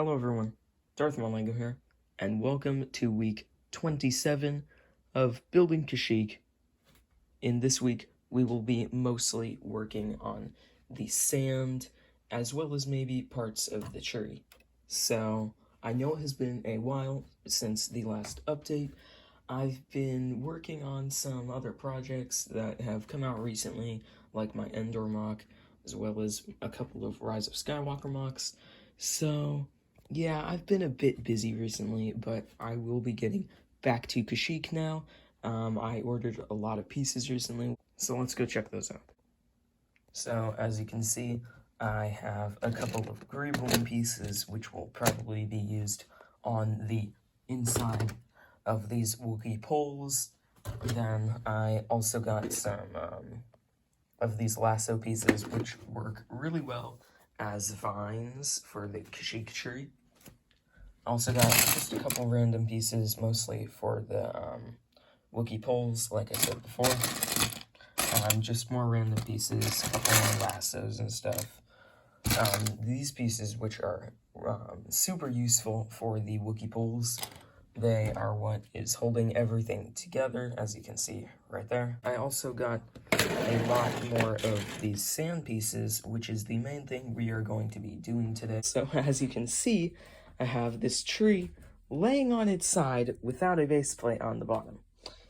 Hello everyone, Darth Lego here, and welcome to week 27 of Building Kashyyyk. In this week, we will be mostly working on the sand, as well as maybe parts of the tree. So, I know it has been a while since the last update. I've been working on some other projects that have come out recently, like my Endor mock, as well as a couple of Rise of Skywalker mocks. So, yeah, I've been a bit busy recently, but I will be getting back to Kashyyyk now. I ordered a lot of pieces recently, so let's go check those out. So, as you can see, I have a couple of gray balloon pieces, which will probably be used on the inside of these Wookiee poles. Then I also got some of these lasso pieces, which work really well as vines for the Kashyyyk tree. Also got just a couple random pieces, mostly for the Wookiee poles, like I said before. Just more random pieces, a couple more lassos and stuff. These pieces, which are super useful for the Wookiee poles, they are what is holding everything together, as you can see right there. I also got a lot more of these sand pieces, which is the main thing we are going to be doing today. So as you can see, I have this tree laying on its side without a base plate on the bottom.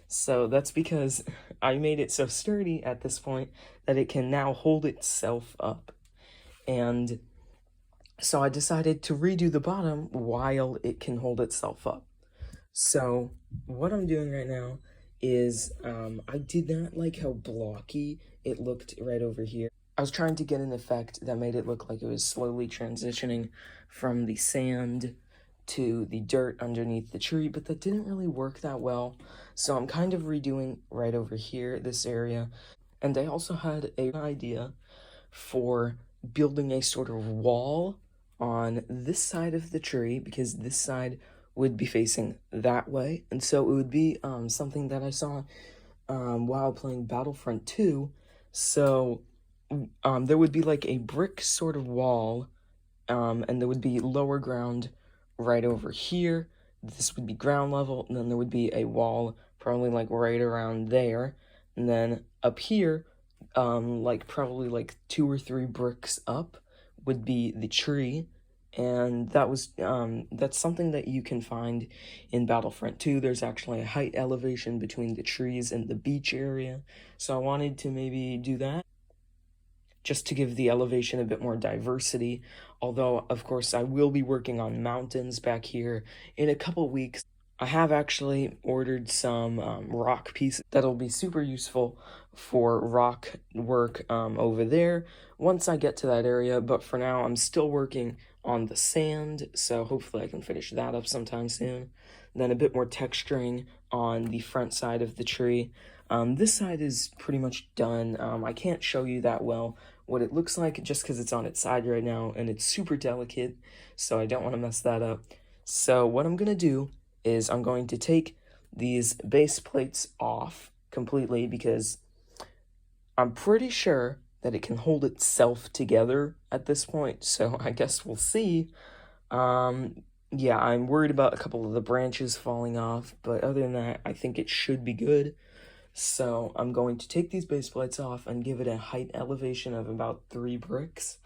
So that's because I made it so sturdy at this point that it can now hold itself up. And so I decided to redo the bottom while it can hold itself up. So what I'm doing right now is I did not like how blocky it looked right over here. I was trying to get an effect that made it look like it was slowly transitioning from the sand to the dirt underneath the tree, but that didn't really work that well. So I'm kind of redoing right over here, this area. And I also had an idea for building a sort of wall on this side of the tree, because this side would be facing that way. And so it would be something that I saw while playing Battlefront 2. So there would be like a brick sort of wall, and there would be lower ground right over here. This would be ground level, and then there would be a wall probably like right around there. And then up here, like probably like 2 or 3 bricks up would be the tree. And that was that's something that you can find in Battlefront 2. There's actually a height elevation between the trees and the beach area, so I wanted to maybe do that just to give the elevation a bit more diversity. Although, of course, I will be working on mountains back here in a couple weeks. I have actually ordered some rock pieces that'll be super useful for rock work over there once I get to that area, but for now I'm still working on the sand, so hopefully I can finish that up sometime soon. Then a bit more texturing on the front side of the tree. This side is pretty much done. I can't show you that well what it looks like just because it's on its side right now and it's super delicate, so I don't want to mess that up. So what I'm gonna do is I'm going to take these base plates off completely, because I'm pretty sure that it can hold itself together at this point, so I guess we'll see. Yeah, I'm worried about a couple of the branches falling off, but other than that, I think it should be good. So I'm going to take these base plates off and give it a height elevation of about 3 bricks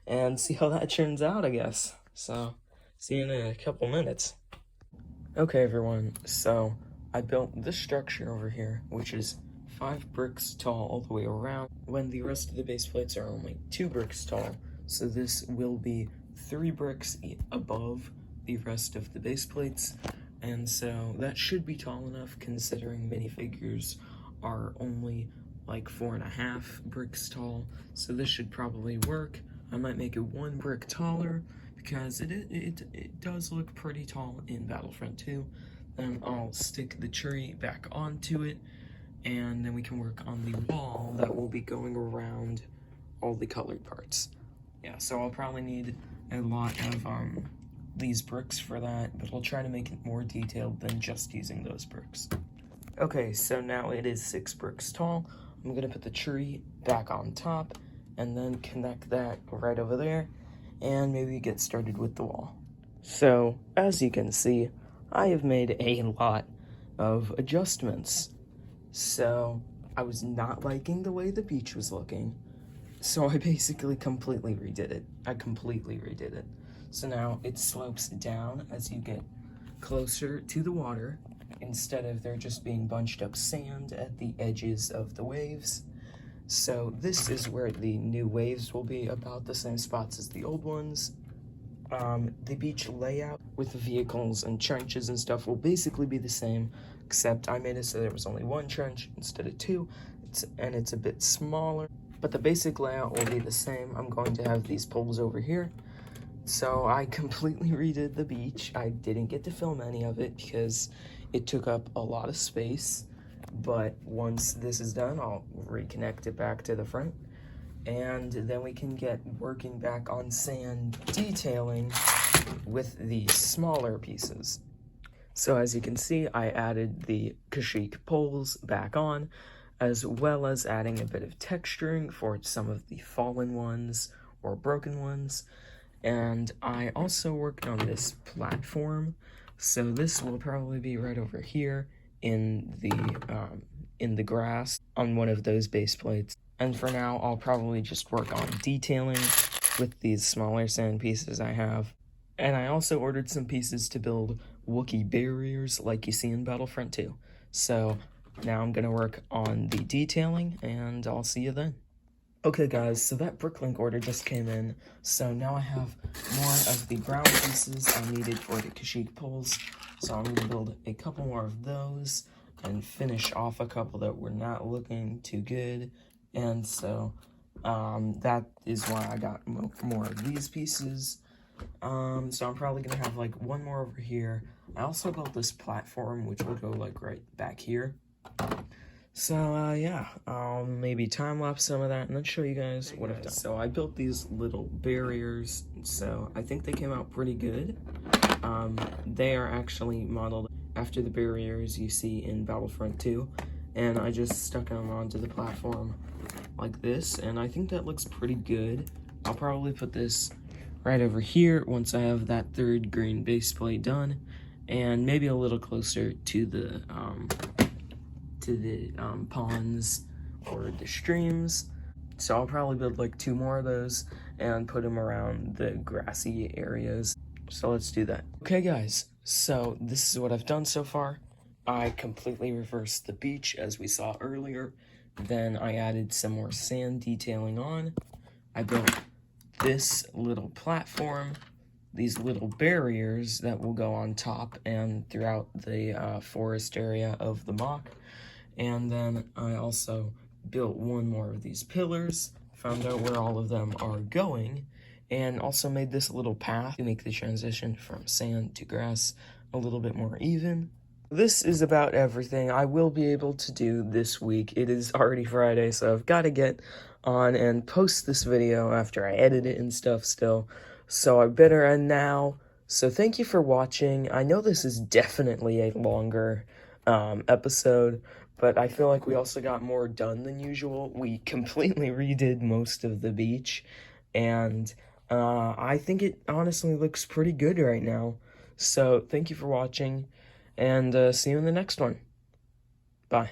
and see how that turns out, I guess. So, see you in a couple minutes. Okay, everyone, so I built this structure over here, which is 5 bricks tall all the way around, when the rest of the base plates are only 2 bricks tall. So this will be 3 bricks above the rest of the base plates, and so that should be tall enough considering minifigures are only like 4.5 bricks tall, so this should probably work. I might make it 1 brick taller, because it does look pretty tall in Battlefront 2. Then I'll stick the tree back onto it, and then we can work on the wall that will be going around all the colored parts. Yeah, so I'll probably need a lot of these bricks for that, but I'll try to make it more detailed than just using those bricks. Okay, so now it is 6 bricks tall. I'm gonna put the tree back on top, and then connect that right over there, and maybe get started with the wall. So, as you can see, I have made a lot of adjustments. So, I was not liking the way the beach was looking, so I basically completely redid it. I completely redid it. So now it slopes down as you get closer to the water, instead of there just being bunched up sand at the edges of the waves. So this is where the new waves will be, about the same spots as the old ones. The beach layout with the vehicles and trenches and stuff will basically be the same, except I made it so there was only one trench instead of two, and it's a bit smaller. But the basic layout will be the same. I'm going to have these poles over here. So I completely redid the beach. I didn't get to film any of it because it took up a lot of space. But once this is done, I'll reconnect it back to the front. And then we can get working back on sand detailing with the smaller pieces. So as you can see, I added the Kashyyyk poles back on, as well as adding a bit of texturing for some of the fallen ones or broken ones. And I also worked on this platform, so this will probably be right over here in the grass on one of those base plates. And for now, I'll probably just work on detailing with these smaller sand pieces I have. And I also ordered some pieces to build Wookiee barriers like you see in Battlefront 2. So now I'm gonna work on the detailing, and I'll see you then. Okay guys, so that bricklink order just came in, so now I have more of the brown pieces I needed for the Kashyyyk poles, so I'm going to build a couple more of those, and finish off a couple that were not looking too good, and so, that is why I got more of these pieces. So I'm probably going to have, like, one more over here. I also built this platform, which will go, like, right back here. So, yeah, I'll maybe time-lapse some of that and then show you guys what I've done. So I built these little barriers, so I think they came out pretty good. They are actually modeled after the barriers you see in Battlefront 2, and I just stuck them onto the platform like this, and I think that looks pretty good. I'll probably put this right over here once I have that third green base plate done, and maybe a little closer to the ponds or the streams. So I'll probably build like 2 more of those and put them around the grassy areas. So let's do that. Okay guys, so this is what I've done so far. I completely reversed the beach as we saw earlier. Then I added some more sand detailing on. I built this little platform, these little barriers that will go on top and throughout the forest area of the mock. And then I also built one more of these pillars, found out where all of them are going, and also made this little path to make the transition from sand to grass a little bit more even. This is about everything I will be able to do this week. It is already Friday, so I've got to get on and post this video after I edit it and stuff still, so I better end now. So thank you for watching. I know this is definitely a longer episode, but I feel like we also got more done than usual. We completely redid most of the beach, and I think it honestly looks pretty good right now. So thank you for watching, and see you in the next one. Bye.